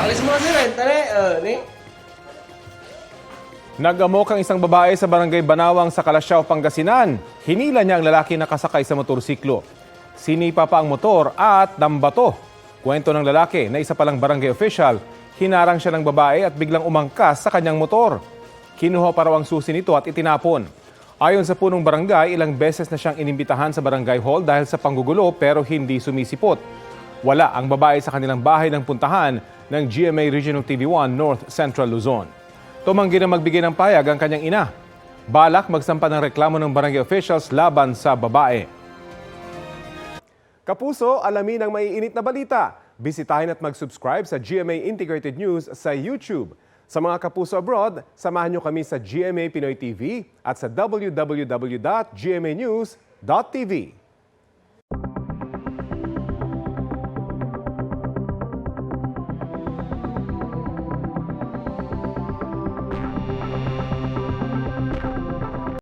Alis mo kasi rin, tali, ni. Nag-amok ang isang babae sa barangay Banawang sa Calasiao, Pangasinan. Hinila niya ang lalaki na kasakay sa motorsiklo. Sinipa pa ang motor at nambato. Kwento ng lalaki na isa palang barangay official, hinarang siya ng babae at biglang umangkas sa kanyang motor. Kinuha pa raw ang susi nito at itinapon. Ayon sa punong barangay, ilang beses na siyang inimbitahan sa barangay hall dahil sa panggugulo pero hindi sumisipot. Wala ang babae sa kanilang bahay ng puntahan ng GMA Regional TV1 North Central Luzon. Tumanggi na magbigay ng payag ang kanyang ina. Balak magsampa ng reklamo ng barangay officials laban sa babae. Kapuso, alamin ang maiinit na balita. Bisitahin at mag-subscribe sa GMA Integrated News sa YouTube. Sa mga kapuso abroad, samahan niyo kami sa GMA Pinoy TV at sa www.gmanews.tv.